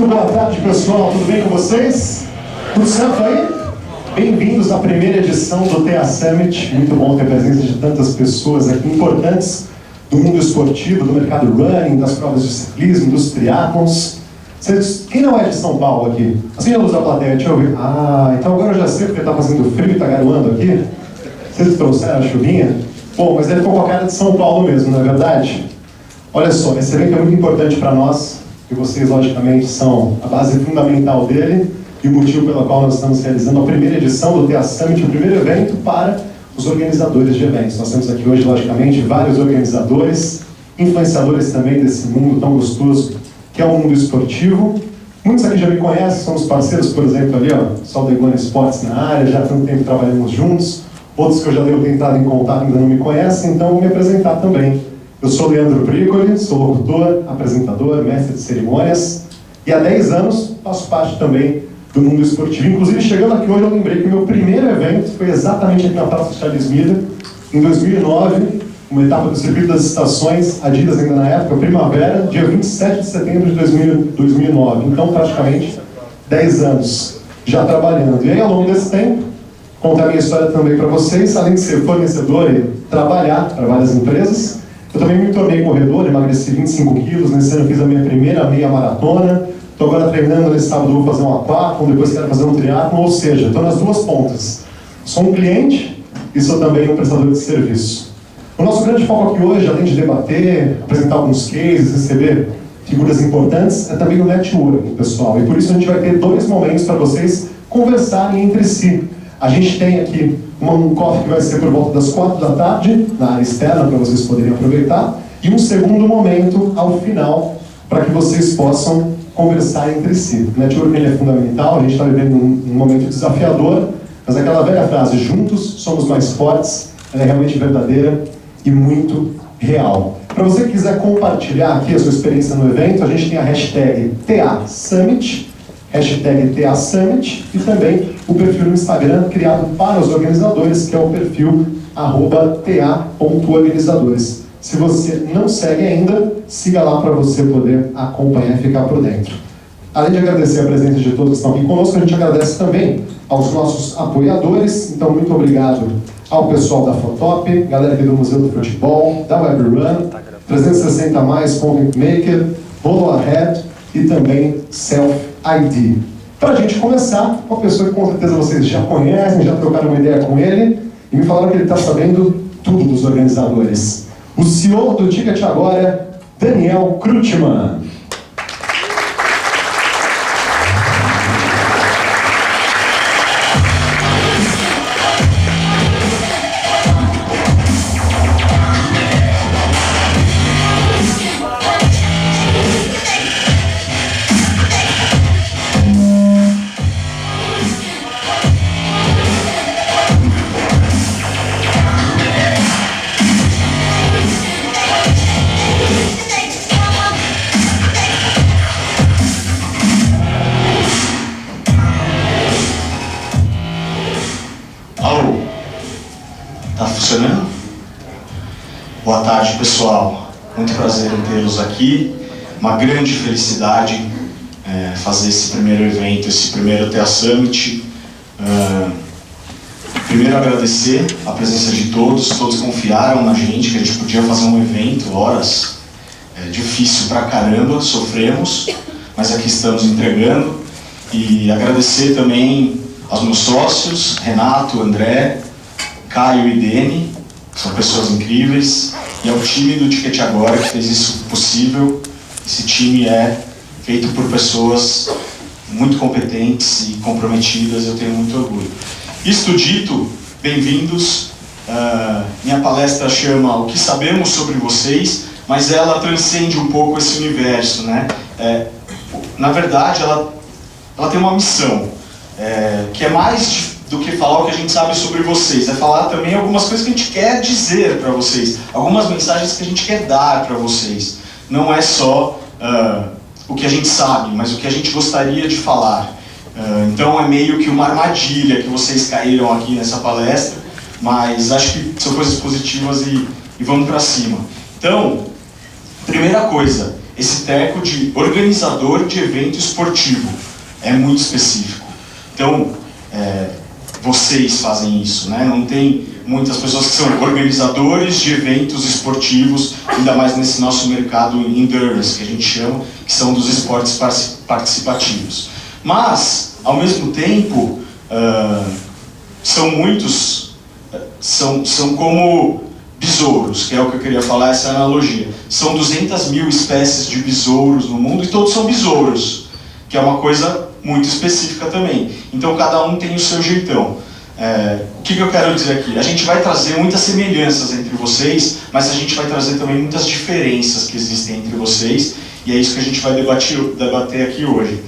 boa tarde, pessoal. Tudo bem com vocês? Tudo certo aí? Bem-vindos à primeira edição do TA Summit. Muito bom ter a presença de tantas pessoas aqui importantes do mundo esportivo, do mercado running, das provas de ciclismo, dos triatlons. Quem não é de São Paulo aqui? Assim, a luz da plateia, deixa eu ver. Ah, então agora eu já sei porque está fazendo frio e está garoando aqui. Vocês trouxeram a chuvinha? Bom, mas ele ficou com a cara de São Paulo mesmo, não é verdade? Olha só, esse evento é muito importante para nós, e vocês, logicamente, são a base fundamental dele, e o motivo pelo qual nós estamos realizando a primeira edição do TA Summit, o primeiro evento para os organizadores de eventos. Nós temos aqui hoje, logicamente, vários organizadores, influenciadores também desse mundo tão gostoso, que é o mundo esportivo. Muitos aqui já me conhecem, somos parceiros, por exemplo, ali, ó, só da Iguana Esportes na área, já há tanto tempo trabalhamos juntos. Outros que eu já devo ter entrado em contato ainda não me conhecem, então vou me apresentar também. Eu sou Leandro Bricoli, sou locutor, apresentador, mestre de cerimônias, e há 10 anos faço parte também do mundo esportivo. Inclusive, chegando aqui hoje, eu lembrei que o meu primeiro evento foi exatamente aqui na Praça Charles Miller, em 2009, uma etapa do Circuito das Estações, Adidas ainda na época, primavera, dia 27 de setembro de 2009. Então, praticamente 10 anos já trabalhando. E aí, ao longo desse tempo, contar a minha história também para vocês, além de ser fornecedor e trabalhar para várias empresas, eu também me tornei corredor, emagreci 25 quilos, nesse ano fiz a minha primeira meia maratona, estou agora treinando, nesse sábado vou fazer um aquatlon, depois quero fazer um triatlon, ou seja, estou nas duas pontas. Sou um cliente e sou também um prestador de serviço. O nosso grande foco aqui hoje, além de debater, apresentar alguns cases, receber figuras importantes, é também o networking, pessoal. E por isso a gente vai ter 2 momentos para vocês conversarem entre si. A gente tem aqui um coffee que vai ser por volta das 4 da tarde, na área externa, para vocês poderem aproveitar, e um segundo momento ao final, para que vocês possam conversar entre si. O networking é fundamental, a gente está vivendo um momento desafiador, mas aquela velha frase, juntos somos mais fortes, ela é realmente verdadeira e muito real. Para você que quiser compartilhar aqui a sua experiência no evento, a gente tem a hashtag TA Summit, hashtag TA Summit, e também o perfil no Instagram criado para os organizadores, que é o perfil @ta.organizadores. Se você não segue ainda, siga lá para você poder acompanhar e ficar por dentro. Além de agradecer a presença de todos que estão aqui conosco, a gente agradece também aos nossos apoiadores. Então, muito obrigado ao pessoal da Fotop, galera aqui do Museu do Futebol, da WebRun, 360 Mais, Content Maker, Follow Ahead e também Self ID. Para a gente começar, uma pessoa que com certeza vocês já conhecem, já trocaram uma ideia com ele, e me falaram que ele está sabendo tudo dos organizadores. O CEO do Ticket Agora, Daniel Krutman. Boa tarde, pessoal. Muito prazer em tê-los aqui. Uma grande felicidade fazer esse primeiro evento, esse primeiro TA Summit. Primeiro agradecer a presença de todos confiaram na gente, que a gente podia fazer um evento, horas, difícil pra caramba, sofremos, mas aqui estamos entregando. E agradecer também aos meus sócios, Renato, André, Caio e Deni, são pessoas incríveis, e ao time do Ticket Agora que fez isso possível. Esse time é feito por pessoas muito competentes e comprometidas, eu tenho muito orgulho. Isto dito, bem-vindos. Minha palestra chama O que sabemos sobre vocês, mas ela transcende um pouco esse universo, né? Na verdade, ela tem uma missão, que é mais do que falar o que a gente sabe sobre vocês, é falar também algumas coisas que a gente quer dizer para vocês, algumas mensagens que a gente quer dar para vocês. Não é só o que a gente sabe, mas o que a gente gostaria de falar. Então é meio que uma armadilha que vocês caíram aqui nessa palestra, mas acho que são coisas positivas e vamos para cima. Então, primeira coisa, esse teco de organizador de evento esportivo. É muito específico. Então, vocês fazem isso, né? Não tem muitas pessoas que são organizadores de eventos esportivos, ainda mais nesse nosso mercado endurance, que a gente chama, que são dos esportes participativos. Mas, ao mesmo tempo, são muitos, são como besouros, que é o que eu queria falar, essa analogia. São 200 mil espécies de besouros no mundo e todos são besouros, que é uma coisa muito específica também. Então cada um tem o seu jeitão. O que eu quero dizer aqui? A gente vai trazer muitas semelhanças entre vocês, mas a gente vai trazer também muitas diferenças que existem entre vocês, e é isso que a gente vai debater aqui hoje.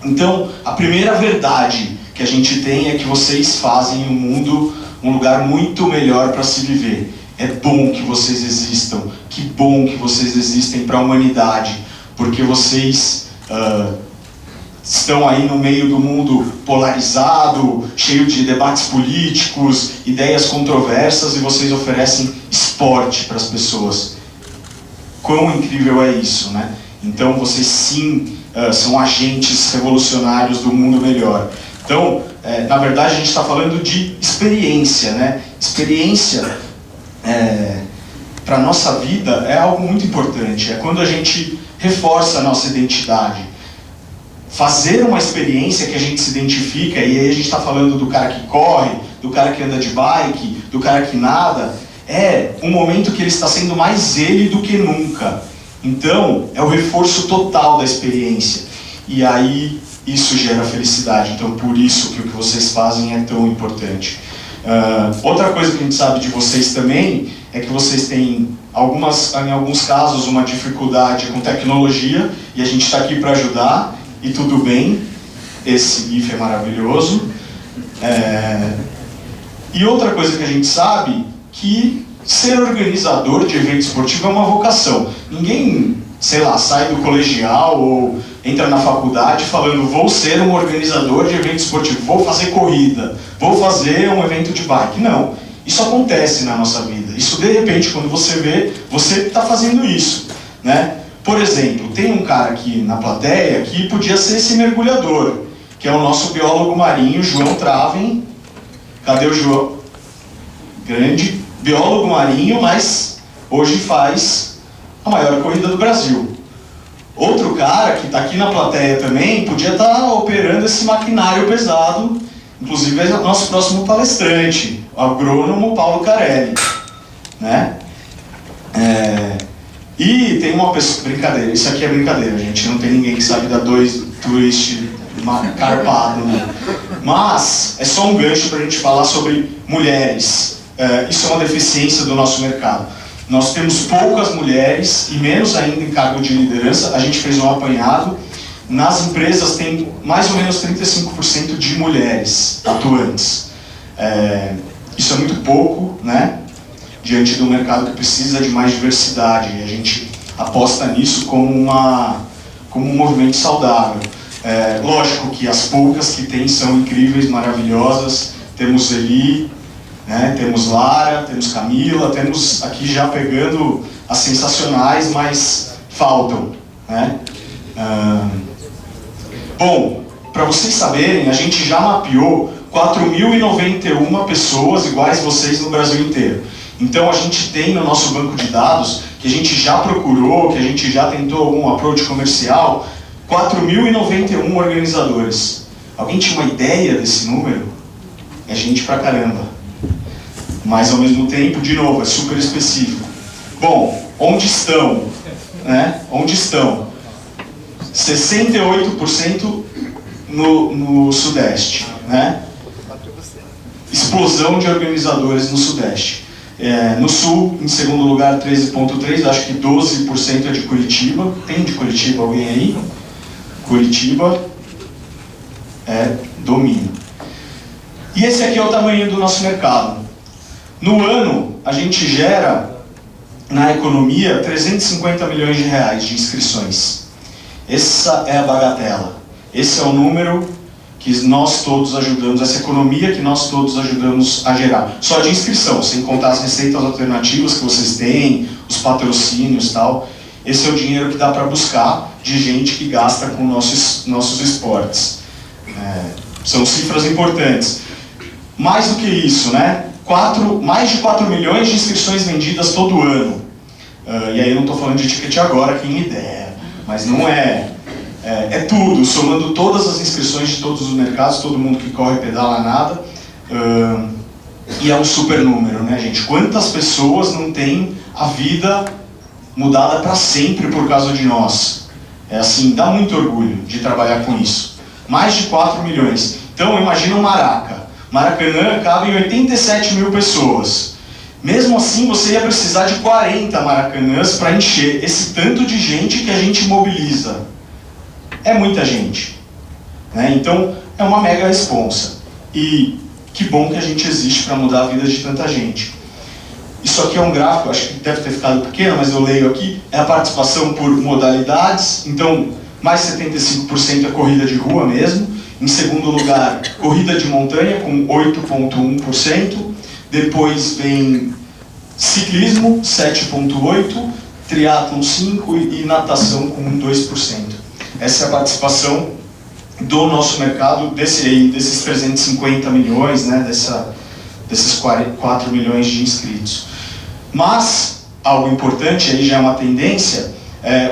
Então, a primeira verdade que a gente tem é que vocês fazem o mundo um lugar muito melhor para se viver. É bom que vocês existam, que bom que vocês existem para a humanidade, porque vocês estão aí no meio do mundo polarizado, cheio de debates políticos, ideias controversas, e vocês oferecem esporte para as pessoas. Quão incrível é isso, né? Então vocês sim são agentes revolucionários do mundo melhor. Então, na verdade a gente está falando de experiência, né? Experiência para a nossa vida é algo muito importante, é quando a gente reforça a nossa identidade. Fazer uma experiência que a gente se identifica, e aí a gente está falando do cara que corre, do cara que anda de bike, do cara que nada, é um momento que ele está sendo mais ele do que nunca. Então, é o reforço total da experiência. E aí, isso gera felicidade. Então, por isso que o que vocês fazem é tão importante. Outra coisa que a gente sabe de vocês também é que vocês têm, em alguns casos, uma dificuldade com tecnologia, e a gente está aqui para ajudar. E tudo bem, esse GIF é maravilhoso. E outra coisa que a gente sabe, que ser organizador de evento esportivo é uma vocação. Ninguém, sei lá, sai do colegial ou entra na faculdade falando: vou ser um organizador de evento esportivo, vou fazer corrida, vou fazer um evento de bike. Não, isso acontece na nossa vida. Isso, de repente, quando você vê, você está fazendo isso, né? Por exemplo, tem um cara aqui na plateia que podia ser esse mergulhador, que é o nosso biólogo marinho, João Traven. Cadê o João? Grande biólogo marinho, mas hoje faz a maior corrida do Brasil. Outro cara que está aqui na plateia também podia estar operando esse maquinário pesado, inclusive é o nosso próximo palestrante, o agrônomo Paulo Carelli, né? E tem uma pessoa... Brincadeira, isso aqui é brincadeira, gente. Não tem ninguém que sabe dar twist carpado, né? Mas é só um gancho para a gente falar sobre mulheres. Isso é uma deficiência do nosso mercado. Nós temos poucas mulheres, e menos ainda em cargo de liderança. A gente fez um apanhado. Nas empresas tem mais ou menos 35% de mulheres atuantes. Isso é muito pouco, né? Diante do mercado que precisa de mais diversidade, e a gente aposta nisso como um movimento saudável. Lógico que as poucas que tem são incríveis, maravilhosas. Temos Eli, né? Temos Lara, temos Camila, temos aqui já pegando as sensacionais, mas faltam, né? Bom, para vocês saberem, a gente já mapeou 4.091 pessoas iguais vocês no Brasil inteiro. Então a gente tem no nosso banco de dados, que a gente já procurou, que a gente já tentou algum approach comercial, 4.091 organizadores. Alguém tinha uma ideia desse número? É gente pra caramba. Mas ao mesmo tempo, de novo, é super específico. Bom, onde estão? Né? Onde estão? 68% no Sudeste, né? Explosão de organizadores no Sudeste. No Sul, em segundo lugar, 13,3%, acho que 12% é de Curitiba. Tem de Curitiba alguém aí? Curitiba domina. E esse aqui é o tamanho do nosso mercado. No ano, a gente gera, na economia, 350 milhões de reais de inscrições. Essa é a bagatela. Esse é o número que nós todos ajudamos, essa economia que nós todos ajudamos a gerar. Só de inscrição, sem contar as receitas alternativas que vocês têm, os patrocínios e tal. esse é o dinheiro que dá para buscar de gente que gasta com nossos esportes. São cifras importantes. Mais do que isso, né? Mais de 4 milhões de inscrições vendidas todo ano. E aí eu não estou falando de ticket agora, quem me dera. Mas não é. É tudo, somando todas as inscrições de todos os mercados, todo mundo que corre, pedala, nada. E é um super número, né, gente? Quantas pessoas não têm a vida mudada para sempre por causa de nós? É assim, dá muito orgulho de trabalhar com isso. Mais de 4 milhões. Então, imagina um Maraca. Maracanã cabe em 87 mil pessoas. Mesmo assim, você ia precisar de 40 Maracanãs para encher esse tanto de gente que a gente mobiliza. É muita gente, né? Então, é uma mega responsa. E que bom que a gente existe para mudar a vida de tanta gente. Isso aqui é um gráfico, acho que deve ter ficado pequeno, mas eu leio aqui. É a participação por modalidades. Então, mais 75% é corrida de rua mesmo. Em segundo lugar, corrida de montanha, com 8,1%. Depois vem ciclismo, 7,8%. Triatlon, 5% e natação, com 2%. Essa é a participação do nosso mercado, desses 350 milhões, né, desses 4 milhões de inscritos. Mas, algo importante, aí já é uma tendência,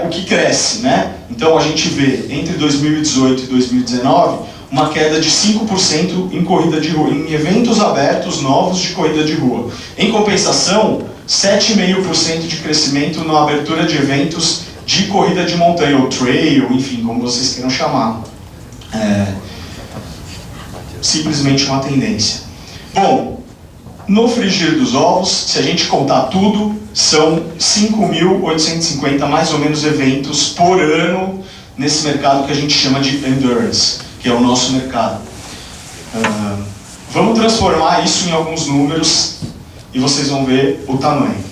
o que cresce, né? Então a gente vê, entre 2018 e 2019, uma queda de 5% em corrida de rua, em eventos abertos novos de corrida de rua. Em compensação, 7,5% de crescimento na abertura de eventos de corrida de montanha, ou trail, enfim, como vocês queiram chamar. Simplesmente uma tendência. Bom, no frigir dos ovos, se a gente contar tudo, são 5.850 mais ou menos eventos por ano nesse mercado que a gente chama de endurance, que é o nosso mercado. Vamos transformar isso em alguns números e vocês vão ver o tamanho.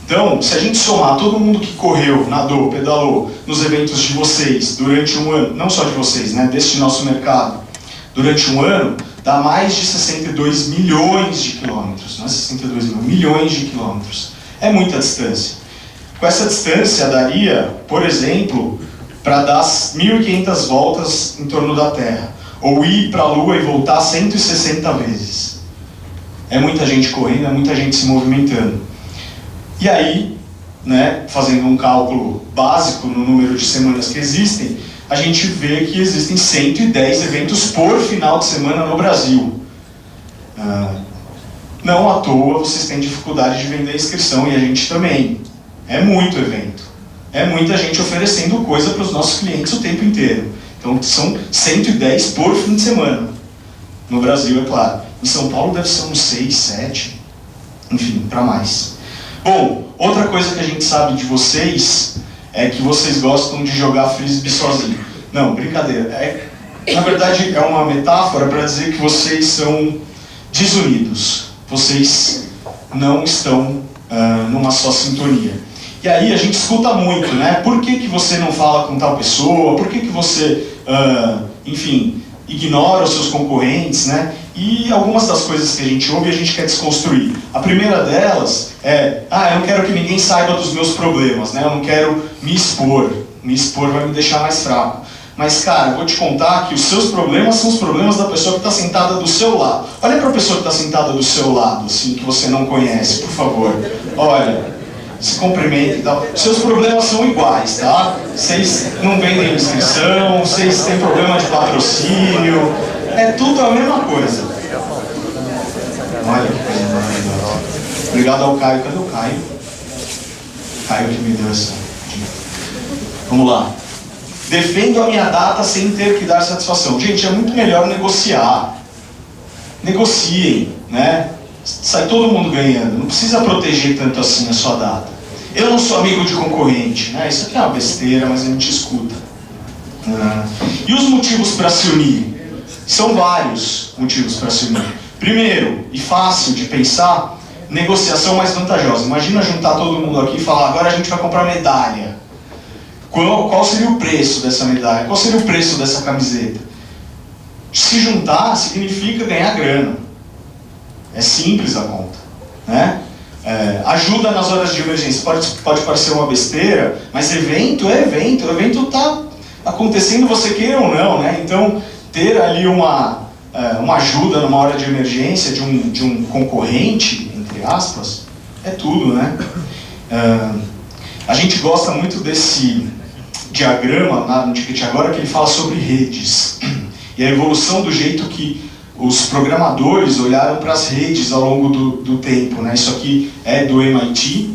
Então, se a gente somar todo mundo que correu, nadou, pedalou nos eventos de vocês durante um ano, não só de vocês, né, deste nosso mercado, durante um ano, dá mais de 62 milhões de quilômetros. Não é 62 milhões de quilômetros. É muita distância. Com essa distância daria, por exemplo, para dar 1.500 voltas em torno da Terra. Ou ir para a Lua e voltar 160 vezes. É muita gente correndo, é muita gente se movimentando. E aí, né, fazendo um cálculo básico no número de semanas que existem, a gente vê que existem 110 eventos por final de semana no Brasil. Não à toa vocês têm dificuldade de vender inscrição, e a gente também. É muito evento. É muita gente oferecendo coisa para os nossos clientes o tempo inteiro. Então são 110 por fim de semana. No Brasil, é claro. Em São Paulo deve ser uns 6, 7, enfim, para mais. Bom, outra coisa que a gente sabe de vocês é que vocês gostam de jogar frisbee sozinho. Não, brincadeira. Na verdade, é uma metáfora para dizer que vocês são desunidos. Vocês não estão numa só sintonia. E aí a gente escuta muito, né? Por que você não fala com tal pessoa? Por que você, enfim, ignora os seus concorrentes, né? E algumas das coisas que a gente ouve, a gente quer desconstruir. A primeira delas é, eu não quero que ninguém saiba dos meus problemas, né? Eu não quero me expor. Me expor vai me deixar mais fraco. Mas, cara, eu vou te contar que os seus problemas são os problemas da pessoa que está sentada do seu lado. Olha para a pessoa que está sentada do seu lado, assim, que você não conhece, por favor. Olha, se cumprimente e tal. Seus problemas são iguais, tá? Vocês não vendem inscrição, vocês têm problema de patrocínio, é tudo a mesma coisa. Olha que coisa maravilhosa. Obrigado ao Caio. Cadê o Caio? Caio que me deu essa dica. Vamos lá. Defendo a minha data sem ter que dar satisfação. Gente, é muito melhor negociar. Negociem, né? Sai todo mundo ganhando. Não precisa proteger tanto assim a sua data. Eu não sou amigo de concorrente, né? Isso aqui é uma besteira, mas a gente escuta. E os motivos para se unir? São vários motivos para se unir. Primeiro, e fácil de pensar, negociação mais vantajosa. Imagina juntar todo mundo aqui e falar, agora a gente vai comprar medalha. Qual seria o preço dessa medalha? Qual seria o preço dessa camiseta? Se juntar significa ganhar grana. É simples a conta, né? Ajuda nas horas de emergência. Pode parecer uma besteira, mas evento é evento. O evento está acontecendo, você queira ou não, né? Então, ter ali uma ajuda numa hora de emergência de um concorrente, entre aspas, é tudo, né? A gente gosta muito desse diagrama no Ticket Agora, que ele fala sobre redes e a evolução do jeito que os programadores olharam para as redes ao longo do tempo, né? Isso aqui é do MIT,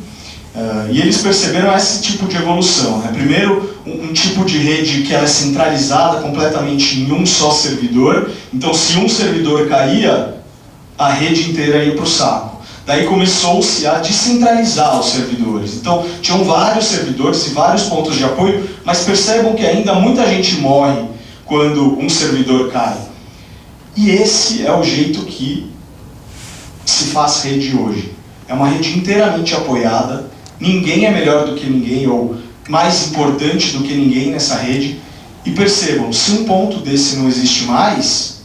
e eles perceberam esse tipo de evolução, né? Primeiro, um tipo de rede que ela é centralizada completamente em um só servidor. Então, se um servidor caía, a rede inteira ia para o saco. Daí começou-se a descentralizar os servidores. Então, tinham vários servidores e vários pontos de apoio, mas percebam que ainda muita gente morre quando um servidor cai. E esse é o jeito que se faz rede hoje. É uma rede inteiramente apoiada, ninguém é melhor do que ninguém, ou mais importante do que ninguém nessa rede. E percebam, se um ponto desse não existe mais,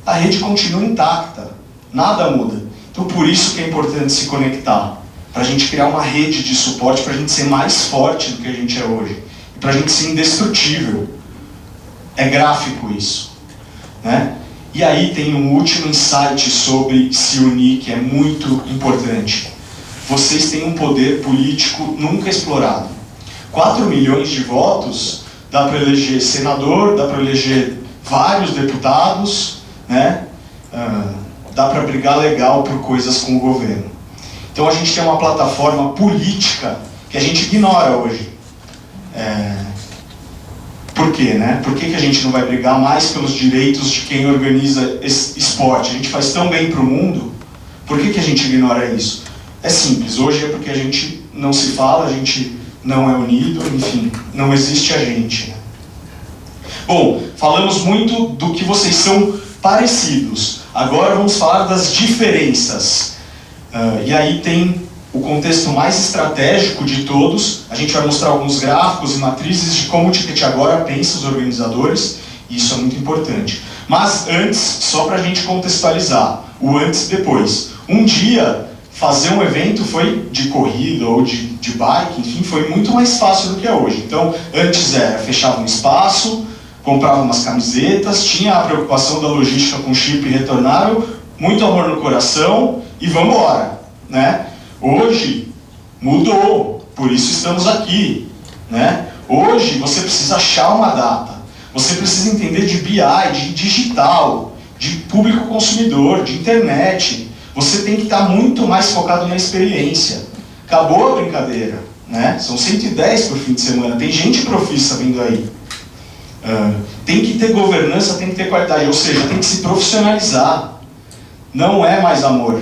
a rede continua intacta, nada muda. Então por isso que é importante se conectar, para a gente criar uma rede de suporte, para a gente ser mais forte do que a gente é hoje, e para a gente ser indestrutível. É gráfico isso, né? E aí tem um último insight sobre se unir, que é muito importante. Vocês têm um poder político nunca explorado. 4 milhões de votos, dá para eleger senador, dá para eleger vários deputados, né? Dá para brigar legal por coisas com o governo. Então a gente tem uma plataforma política que a gente ignora hoje. Por quê, né? Por que a gente não vai brigar mais pelos direitos de quem organiza esporte? A gente faz tão bem para o mundo, por que a gente ignora isso? É simples, hoje é porque a gente não se fala, a gente não é unido, enfim, não existe a gente, né? Bom, falamos muito do que vocês são parecidos, agora vamos falar das diferenças. E aí tem o contexto mais estratégico de todos. A gente vai mostrar alguns gráficos e matrizes de como o Ticket Agora pensa os organizadores, e isso é muito importante. Mas antes, só para a gente contextualizar, o antes e depois. Um dia, fazer um evento foi de corrida ou de bike, enfim, foi muito mais fácil do que é hoje. Então, antes fechava um espaço, comprava umas camisetas, tinha a preocupação da logística com chip retornável, muito amor no coração e vamos embora, né? Hoje mudou, por isso estamos aqui, né? Hoje você precisa achar uma data, você precisa entender de BI, de digital, de público consumidor, de internet. Você tem que estar muito mais focado na experiência. Acabou a brincadeira, né? São 110 por fim de semana, tem gente profissa vindo aí. Tem que ter governança, tem que ter qualidade, ou seja, tem que se profissionalizar. Não é mais amor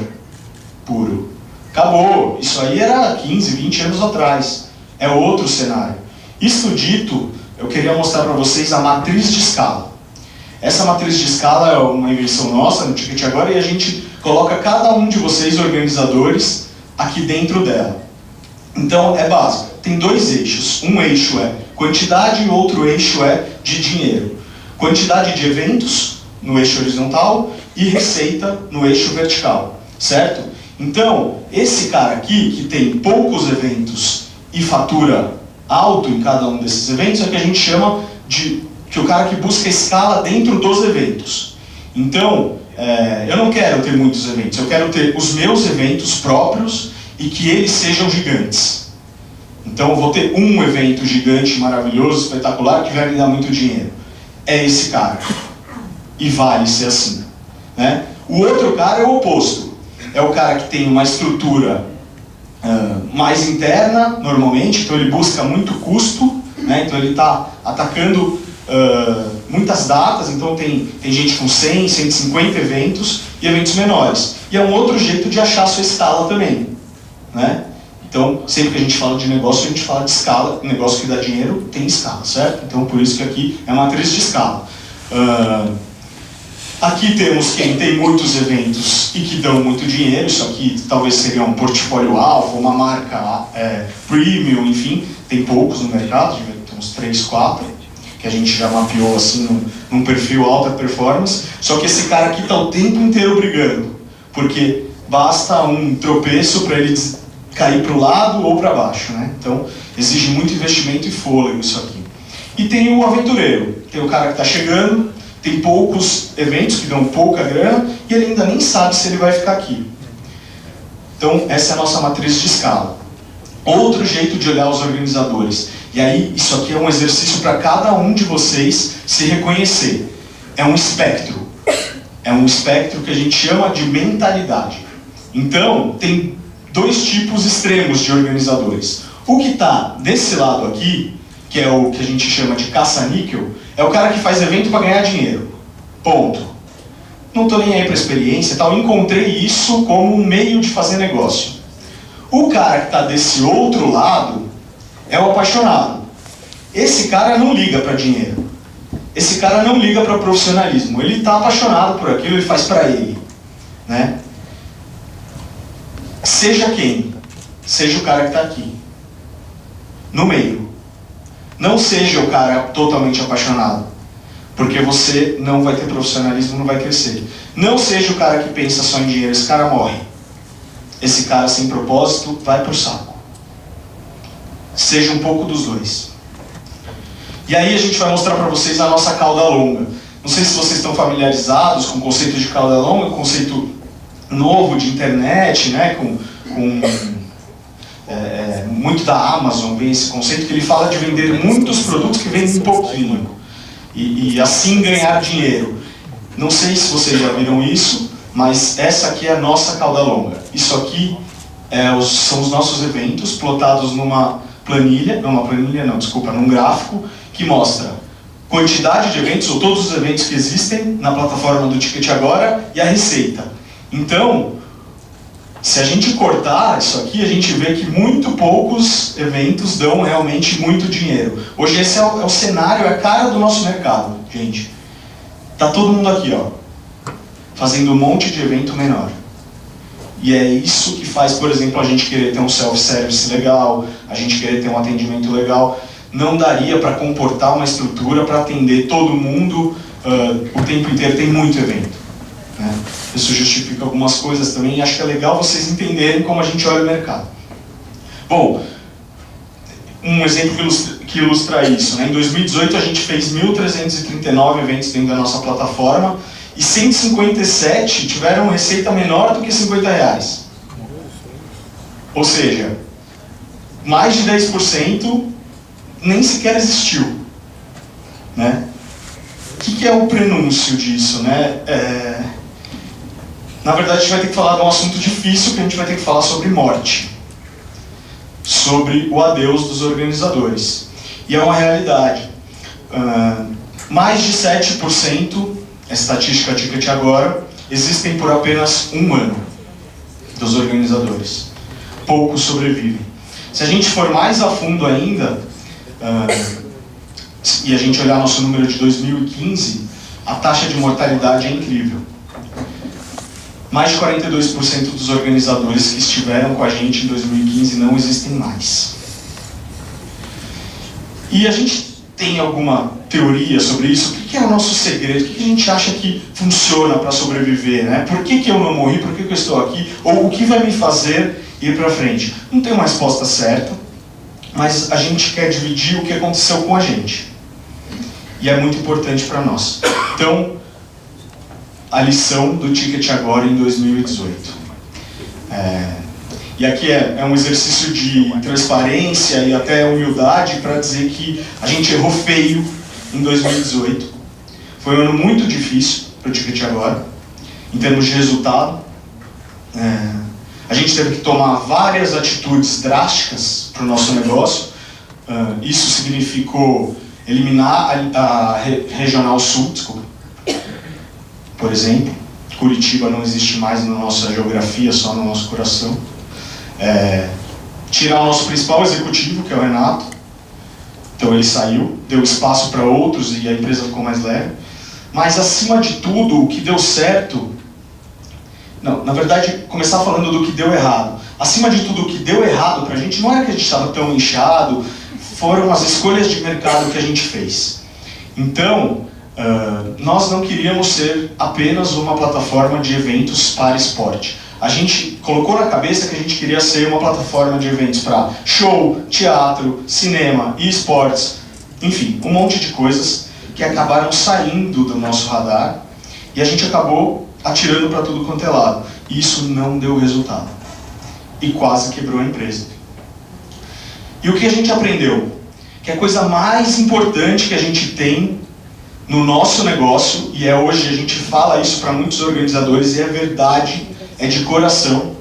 puro. Acabou. Isso aí era 15, 20 anos atrás. É outro cenário. Isso dito, eu queria mostrar para vocês a matriz de escala. Essa matriz de escala é uma invenção nossa no Ticket Agora e a gente coloca cada um de vocês, organizadores, aqui dentro dela. Então, é básico. Tem dois eixos. Um eixo é quantidade e outro eixo é de dinheiro. Quantidade de eventos no eixo horizontal e receita no eixo vertical, certo? Então, esse cara aqui, que tem poucos eventos e fatura alto em cada um desses eventos, é que a gente chama de o cara que busca escala dentro dos eventos. Então, eu não quero ter muitos eventos, eu quero ter os meus eventos próprios e que eles sejam gigantes. Então, eu vou ter um evento gigante, maravilhoso, espetacular, que vai me dar muito dinheiro. É esse cara. E vale ser assim, né? O outro cara é o oposto. É o cara que tem uma estrutura mais interna, normalmente, então ele busca muito custo, né? Então ele está atacando muitas datas, então tem gente com 100, 150 eventos e eventos menores. E é um outro jeito de achar a sua escala também, né? Então, sempre que a gente fala de negócio, a gente fala de escala. Negócio que dá dinheiro tem escala, certo? Então, por isso que aqui é matriz de escala. Aqui temos quem tem muitos eventos e que dão muito dinheiro. Isso aqui talvez seria um portfólio alfa, uma marca premium, enfim. Tem poucos no mercado, tem uns 3, 4, que a gente já mapeou assim num perfil alta performance. Só que esse cara aqui está o tempo inteiro brigando, porque basta um tropeço para ele cair para o lado ou para baixo, né? Então, exige muito investimento e fôlego isso aqui. E tem o aventureiro, tem o cara que está chegando, tem poucos eventos que dão pouca grana e ele ainda nem sabe se ele vai ficar aqui. Então, essa é a nossa matriz de escala. Outro jeito de olhar os organizadores. E aí, isso aqui é um exercício para cada um de vocês se reconhecer. É um espectro. É um espectro que a gente chama de mentalidade. Então, tem dois tipos extremos de organizadores. O que está desse lado aqui, que é o que a gente chama de caça-níquel, é o cara que faz evento para ganhar dinheiro. Ponto. Não estou nem aí para experiência e tal. Encontrei isso como um meio de fazer negócio. O cara que está desse outro lado é o apaixonado. Esse cara não liga para dinheiro. Esse cara não liga para profissionalismo. Ele está apaixonado por aquilo, ele faz para ele, né? Seja quem? Seja o cara que está aqui, no meio. Não seja o cara totalmente apaixonado, porque você não vai ter profissionalismo, não vai crescer. Não seja o cara que pensa só em dinheiro, esse cara morre. Esse cara sem propósito vai pro saco. Seja um pouco dos dois. E aí a gente vai mostrar para vocês a nossa cauda longa. Não sei se vocês estão familiarizados com o conceito de cauda longa, um conceito novo de internet, né, muito da Amazon, vem esse conceito que ele fala de vender muitos produtos que vendem pouquinho e assim ganhar dinheiro. Não sei se vocês já viram isso, mas essa aqui é a nossa cauda longa. Isso aqui são os nossos eventos plotados numa planilha, num gráfico que mostra quantidade de eventos, ou todos os eventos que existem na plataforma do Ticket Agora e a receita. Então, se a gente cortar isso aqui, a gente vê que muito poucos eventos dão realmente muito dinheiro. Hoje esse é o cenário, é a cara do nosso mercado, gente. Tá todo mundo aqui, ó, fazendo um monte de evento menor. E é isso que faz, por exemplo, a gente querer ter um self-service legal, a gente querer ter um atendimento legal. Não daria para comportar uma estrutura para atender todo mundo o tempo inteiro, tem muito evento, né? Isso justifica algumas coisas também e acho que é legal vocês entenderem como a gente olha o mercado. Bom, um exemplo que ilustra isso, né? Em 2018 a gente fez 1.339 eventos dentro da nossa plataforma e 157 tiveram receita menor do que R$50. Ou seja, mais de 10% nem sequer existiu, né? O que é o prenúncio disso, né? Na verdade, a gente vai ter que falar de um assunto difícil, que a gente vai ter que falar sobre morte, sobre o adeus dos organizadores. E é uma realidade. Mais de 7%, a estatística Ticket Agora, existem por apenas um ano dos organizadores. Poucos sobrevivem. Se a gente for mais a fundo ainda, e a gente olhar nosso número de 2015, a taxa de mortalidade é incrível. Mais de 42% dos organizadores que estiveram com a gente em 2015 não existem mais. E a gente tem alguma teoria sobre isso? O que é o nosso segredo? O que a gente acha que funciona para sobreviver, né? Por que eu não morri? Por que eu estou aqui? Ou o que vai me fazer ir para frente? Não tem uma resposta certa, mas a gente quer dividir o que aconteceu com a gente. E é muito importante para nós. Então, a lição do Ticket Agora em 2018. E aqui é um exercício de transparência e até humildade para dizer que a gente errou feio em 2018. Foi um ano muito difícil para o Ticket Agora, em termos de resultado. A gente teve que tomar várias atitudes drásticas para o nosso negócio. Isso significou eliminar a Regional Sul, por exemplo. Curitiba não existe mais na nossa geografia, só no nosso coração. Tirar o nosso principal executivo, que é o Renato. Então ele saiu, deu espaço para outros e a empresa ficou mais leve. Mas acima de tudo, o que deu certo... Não, na verdade, começar falando do que deu errado. Acima de tudo, o que deu errado para a gente não era que a gente estava tão inchado, foram as escolhas de mercado que a gente fez. Então, nós não queríamos ser apenas uma plataforma de eventos para esporte. a gente colocou na cabeça que a gente queria ser uma plataforma de eventos para show, teatro, cinema, esportes, enfim, um monte de coisas que acabaram saindo do nosso radar e a gente acabou atirando para tudo quanto é lado. E isso não deu resultado. E quase quebrou a empresa. E o que a gente aprendeu? Que a coisa mais importante que a gente tem no nosso negócio, e hoje a gente fala isso para muitos organizadores, e é verdade, é de coração,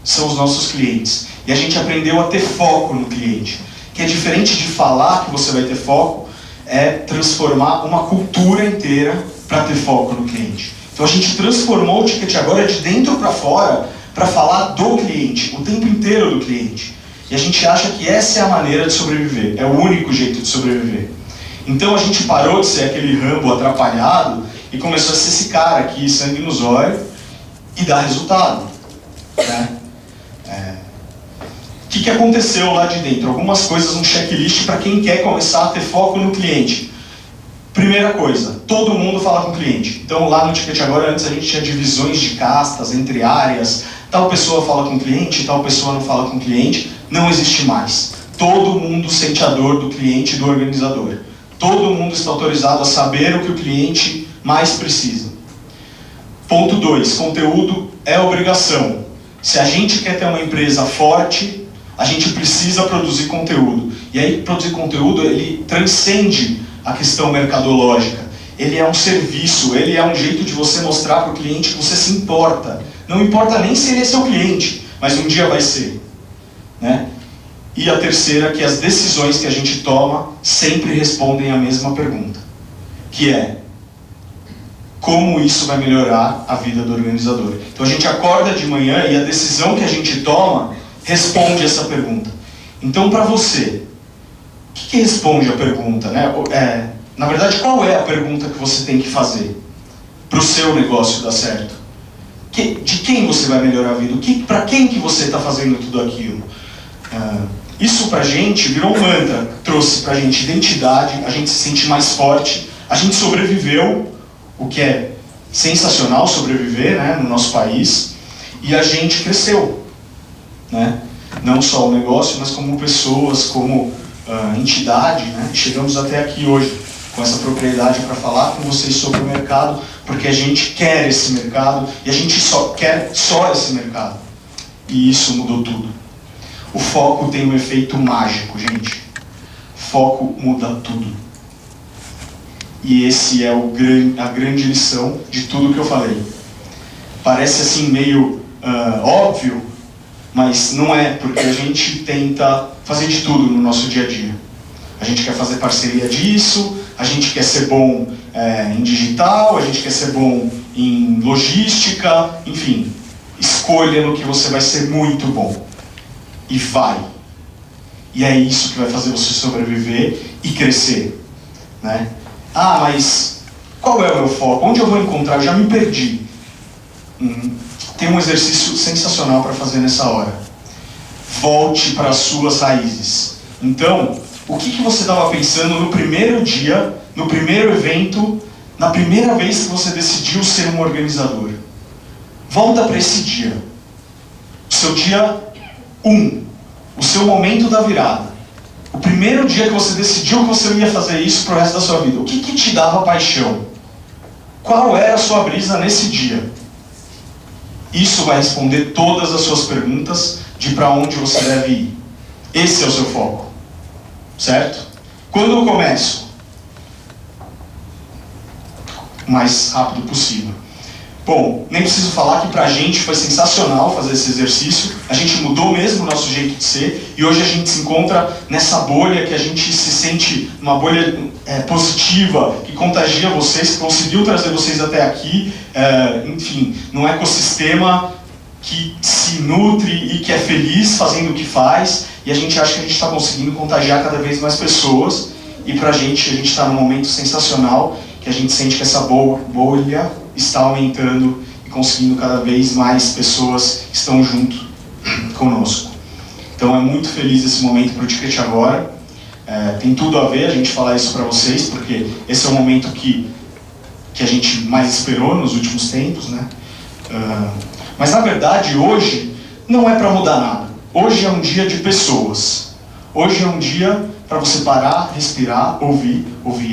são os nossos clientes. E a gente aprendeu a ter foco no cliente. Que é diferente de falar que você vai ter foco, é transformar uma cultura inteira para ter foco no cliente. Então a gente transformou o Ticket Agora de dentro para fora para falar do cliente, o tempo inteiro do cliente. E a gente acha que essa é a maneira de sobreviver, é o único jeito de sobreviver. Então a gente parou de ser aquele Rambo atrapalhado e começou a ser esse cara aqui, sangue nos olhos, e dar resultado. Né? O que aconteceu lá de dentro? Algumas coisas, um checklist para quem quer começar a ter foco no cliente. Primeira coisa, todo mundo fala com o cliente. Então lá no Ticket Agora, antes a gente tinha divisões de castas entre áreas, tal pessoa fala com o cliente, tal pessoa não fala com o cliente. Não existe mais. Todo mundo sente a dor do cliente e do organizador. Todo mundo está autorizado a saber o que o cliente mais precisa. Ponto 2, conteúdo é obrigação. Se a gente quer ter uma empresa forte, a gente precisa produzir conteúdo. E aí produzir conteúdo, ele transcende a questão mercadológica. Ele é um serviço, ele é um jeito de você mostrar para o cliente que você se importa. Não importa nem se ele é seu cliente, mas um dia vai ser. Né? E a terceira, que as decisões que a gente toma sempre respondem a mesma pergunta, que é: como isso vai melhorar a vida do organizador? Então a gente acorda de manhã e a decisão que a gente toma responde essa pergunta. Então para você, o que responde a pergunta? Né? Na verdade, qual é a pergunta que você tem que fazer para o seu negócio dar certo? De quem você vai melhorar a vida? Para quem que você está fazendo tudo aquilo? Isso pra gente virou um mantra, trouxe pra gente identidade, a gente se sente mais forte, a gente sobreviveu, o que é sensacional sobreviver, né, no nosso país, e a gente cresceu, né? Não só o negócio, mas como pessoas, como entidade, né? Chegamos até aqui hoje com essa propriedade para falar com vocês sobre o mercado, porque a gente quer esse mercado e a gente quer só esse mercado. E isso mudou tudo. O foco tem um efeito mágico, gente. Foco muda tudo. E esse é a grande lição de tudo que eu falei. Parece assim meio óbvio, mas não é, porque a gente tenta fazer de tudo no nosso dia a dia. A gente quer fazer parceria disso, a gente quer ser bom em digital, a gente quer ser bom em logística, enfim. Escolha no que você vai ser muito bom. E vai. E é isso que vai fazer você sobreviver e crescer. Né? Ah, mas qual é o meu foco? Onde eu vou encontrar? Eu já me perdi. Tem um exercício sensacional para fazer nessa hora. Volte para as suas raízes. Então, o que você estava pensando no primeiro dia, no primeiro evento, na primeira vez que você decidiu ser um organizador? Volta para esse dia. O seu dia 1. O seu momento da virada. O primeiro dia que você decidiu que você ia fazer isso pro resto da sua vida. O que te dava paixão? Qual era a sua brisa nesse dia? Isso vai responder todas as suas perguntas de para onde você deve ir. Esse é o seu foco. Certo? Quando eu começo? O mais rápido possível. Bom, nem preciso falar que pra gente foi sensacional fazer esse exercício. A gente mudou mesmo o nosso jeito de ser e hoje a gente se encontra nessa bolha que a gente se sente uma bolha positiva, que contagia vocês, que conseguiu trazer vocês até aqui, enfim, num ecossistema que se nutre e que é feliz fazendo o que faz, e a gente acha que a gente está conseguindo contagiar cada vez mais pessoas, e pra gente, a gente está num momento sensacional, que a gente sente que essa bolha está aumentando e conseguindo cada vez mais pessoas que estão junto conosco. Então é muito feliz esse momento para o Ticket Agora. Tem tudo a ver a gente falar isso para vocês, porque esse é o momento que a gente mais esperou nos últimos tempos, né? Mas na verdade hoje não é para mudar nada. Hoje é um dia de pessoas. Hoje é um dia para você parar, respirar, ouvir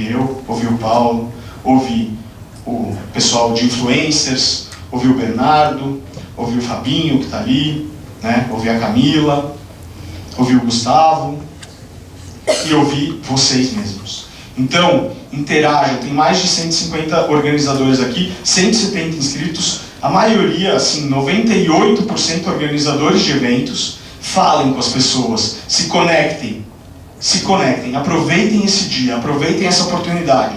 eu, ouvir o Paulo, ouvir o pessoal de influencers, ouvir o Bernardo, ouvir o Fabinho que está ali, né? Ouvir a Camila, ouvir o Gustavo e ouvir vocês mesmos. Então, interajam, tem mais de 150 organizadores aqui, 170 inscritos, a maioria, assim, 98% organizadores de eventos. Falem com as pessoas, se conectem, aproveitem esse dia, aproveitem essa oportunidade.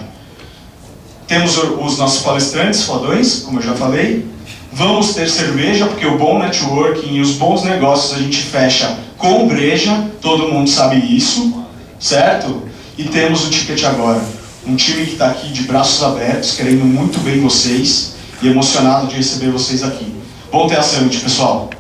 Temos os nossos palestrantes, fodões, como eu já falei. Vamos ter cerveja, porque o bom networking e os bons negócios a gente fecha com breja, todo mundo sabe isso, certo? E temos o Ticket Agora, um time que está aqui de braços abertos, querendo muito bem vocês e emocionado de receber vocês aqui. Bom ter a Summit, pessoal!